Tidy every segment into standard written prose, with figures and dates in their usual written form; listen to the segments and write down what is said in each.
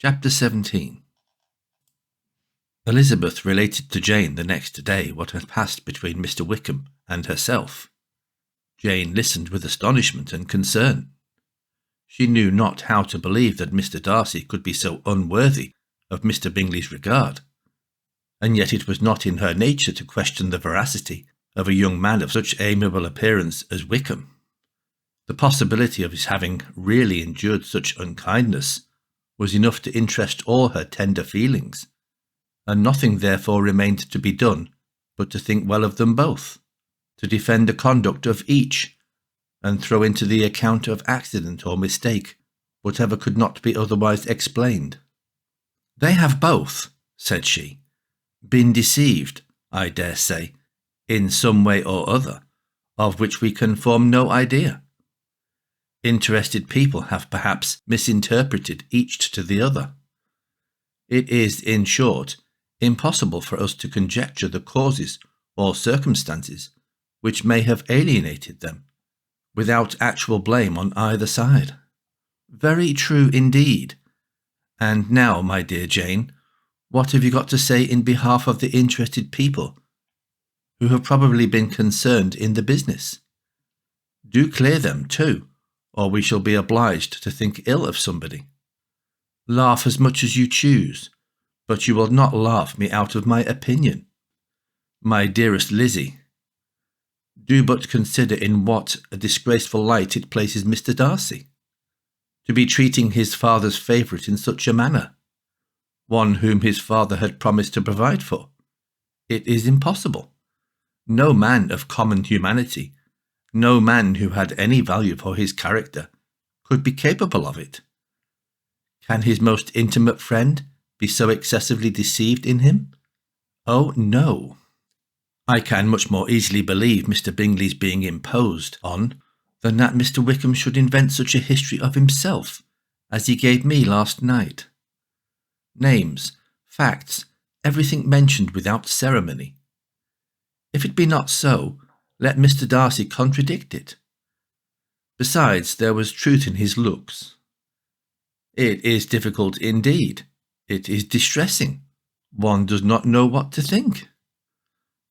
Chapter 17. Elizabeth related to Jane the next day what had passed between Mr. Wickham and herself. Jane listened with astonishment and concern. She knew not how to believe that Mr. Darcy could be so unworthy of Mr. Bingley's regard, and yet it was not in her nature to question the veracity of a young man of such amiable appearance as Wickham. The possibility of his having really endured such unkindness was enough to interest all her tender feelings, and nothing therefore remained to be done but to think well of them both, to defend the conduct of each, and throw into the account of accident or mistake whatever could not be otherwise explained. "They have both," said she, "been deceived, I dare say, in some way or other, of which we can form no idea. Interested people have perhaps misinterpreted each to the other. It is, in short, impossible for us to conjecture the causes or circumstances which may have alienated them, without actual blame on either side." "Very true indeed. And now, my dear Jane, what have you got to say in behalf of the interested people who have probably been concerned in the business? Do clear them, too, or we shall be obliged to think ill of somebody. Laugh as much as you choose, but you will not laugh me out of my opinion. My dearest Lizzie, do but consider in what a disgraceful light it places Mr. Darcy, to be treating his father's favourite in such a manner, one whom his father had promised to provide for. It is impossible. No man of common humanity, no man who had any value for his character, could be capable of it. Can his most intimate friend be so excessively deceived in him? Oh, no. I can much more easily believe Mr. Bingley's being imposed on than that Mr. Wickham should invent such a history of himself as he gave me last night. Names, facts, everything mentioned without ceremony. If it be not so, let Mr. Darcy contradict it. Besides, there was truth in his looks. It is difficult indeed. It is distressing. One does not know what to think.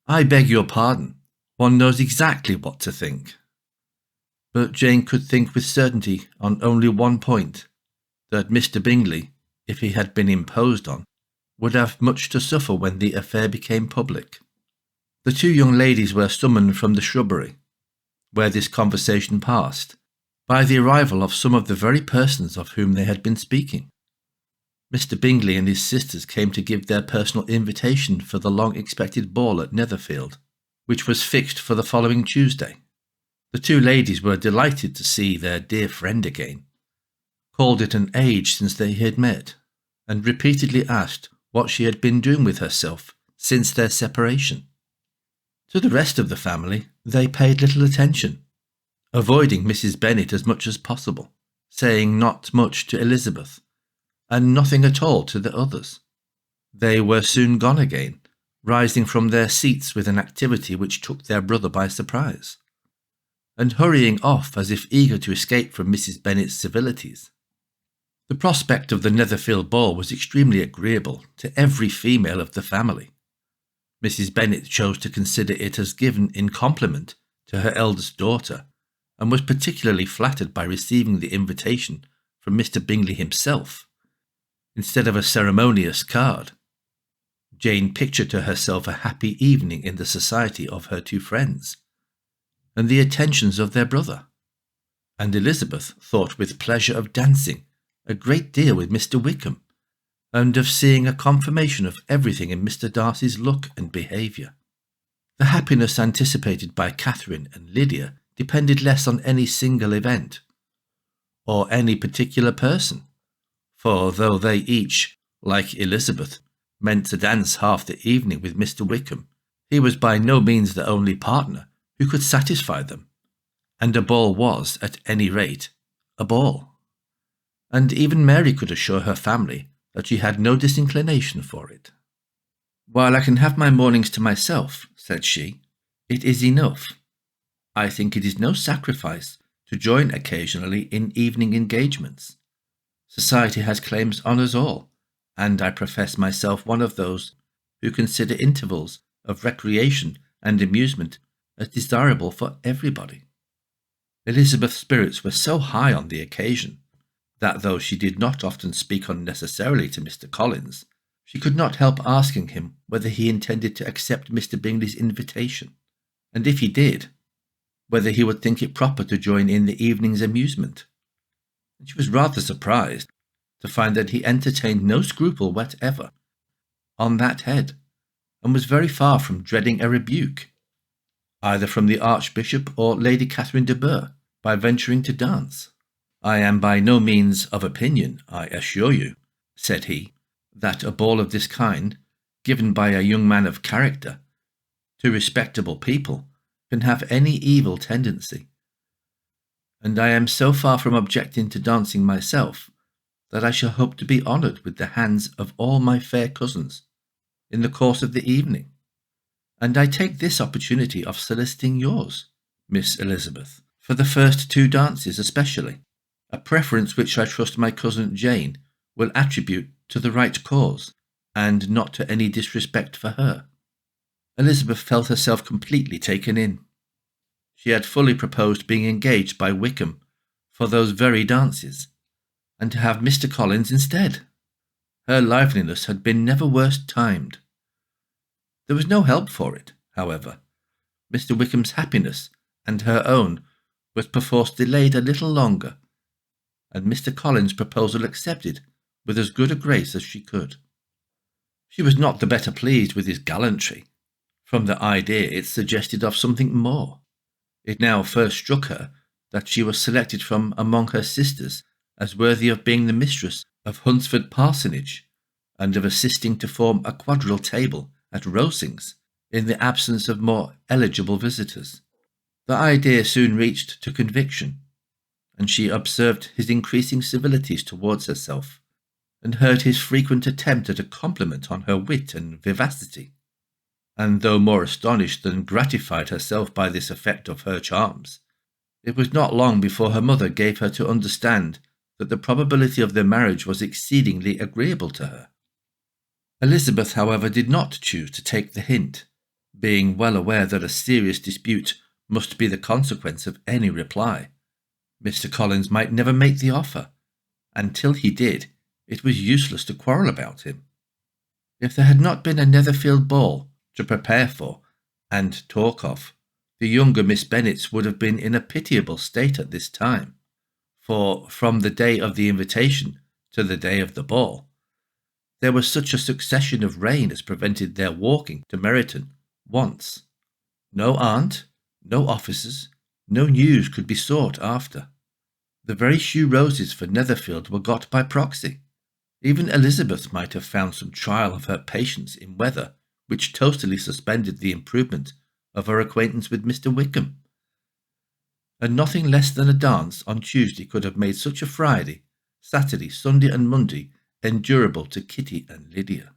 I beg your pardon. One knows exactly what to think. But Jane could think with certainty on only one point, that Mr. Bingley, if he had been imposed on, would have much to suffer when the affair became public. The two young ladies were summoned from the shrubbery, where this conversation passed, by the arrival of some of the very persons of whom they had been speaking. Mr. Bingley and his sisters came to give their personal invitation for the long-expected ball at Netherfield, which was fixed for the following Tuesday. The two ladies were delighted to see their dear friend again, called it an age since they had met, and repeatedly asked what she had been doing with herself since their separation. To the rest of the family they paid little attention, avoiding Mrs. Bennet as much as possible, saying not much to Elizabeth, and nothing at all to the others. They were soon gone again, rising from their seats with an activity which took their brother by surprise, and hurrying off as if eager to escape from Mrs. Bennet's civilities. The prospect of the Netherfield ball was extremely agreeable to every female of the family. Mrs. Bennet chose to consider it as given in compliment to her eldest daughter, and was particularly flattered by receiving the invitation from Mr. Bingley himself, instead of a ceremonious card. Jane pictured to herself a happy evening in the society of her two friends, and the attentions of their brother, and Elizabeth thought with pleasure of dancing a great deal with Mr. Wickham, and of seeing a confirmation of everything in Mr. Darcy's look and behaviour. The happiness anticipated by Catherine and Lydia depended less on any single event, or any particular person, for though they each, like Elizabeth, meant to dance half the evening with Mr. Wickham, he was by no means the only partner who could satisfy them, and a ball was, at any rate, a ball. And even Mary could assure her family that she had no disinclination for it. "While I can have my mornings to myself," said she, "it is enough. I think it is no sacrifice to join occasionally in evening engagements. Society has claims on us all, and I profess myself one of those who consider intervals of recreation and amusement as desirable for everybody. Elizabeth's spirits were so high on the occasion that, though she did not often speak unnecessarily to Mr. Collins, she could not help asking him whether he intended to accept Mr. Bingley's invitation, and if he did, whether he would think it proper to join in the evening's amusement. And she was rather surprised to find that he entertained no scruple whatever on that head, and was very far from dreading a rebuke, either from the Archbishop or Lady Catherine de Bourgh, by venturing to dance. "I am by no means of opinion, I assure you," said he, "that a ball of this kind, given by a young man of character, to respectable people, can have any evil tendency. And I am so far from objecting to dancing myself, that I shall hope to be honoured with the hands of all my fair cousins in the course of the evening. And I take this opportunity of soliciting yours, Miss Elizabeth, for the first 2 dances especially, a preference which I trust my cousin Jane will attribute to the right cause, and not to any disrespect for her." Elizabeth felt herself completely taken in. She had fully proposed being engaged by Wickham for those very dances, and to have Mr. Collins instead. Her liveliness had been never worse timed. There was no help for it, however. Mr. Wickham's happiness and her own was perforce delayed a little longer, and Mr. Collins' proposal accepted with as good a grace as she could. She was not the better pleased with his gallantry, from the idea it suggested of something more. It now first struck her that she was selected from among her sisters as worthy of being the mistress of Hunsford Parsonage, and of assisting to form a quadrille table at Rosings, in the absence of more eligible visitors. The idea soon reached to conviction, and she observed his increasing civilities towards herself, and heard his frequent attempt at a compliment on her wit and vivacity. And though more astonished than gratified herself by this effect of her charms, it was not long before her mother gave her to understand that the probability of their marriage was exceedingly agreeable to her. Elizabeth, however, did not choose to take the hint, being well aware that a serious dispute must be the consequence of any reply. Mr. Collins might never make the offer, and till he did, it was useless to quarrel about him. If there had not been a Netherfield ball to prepare for and talk of, the younger Miss Bennets would have been in a pitiable state at this time, for from the day of the invitation to the day of the ball, there was such a succession of rain as prevented their walking to Meryton once. No aunt, no officers, no news could be sought after. The very shoe roses for Netherfield were got by proxy. Even Elizabeth might have found some trial of her patience in weather which totally suspended the improvement of her acquaintance with Mr. Wickham. And nothing less than a dance on Tuesday could have made such a Friday, Saturday, Sunday, and Monday endurable to Kitty and Lydia.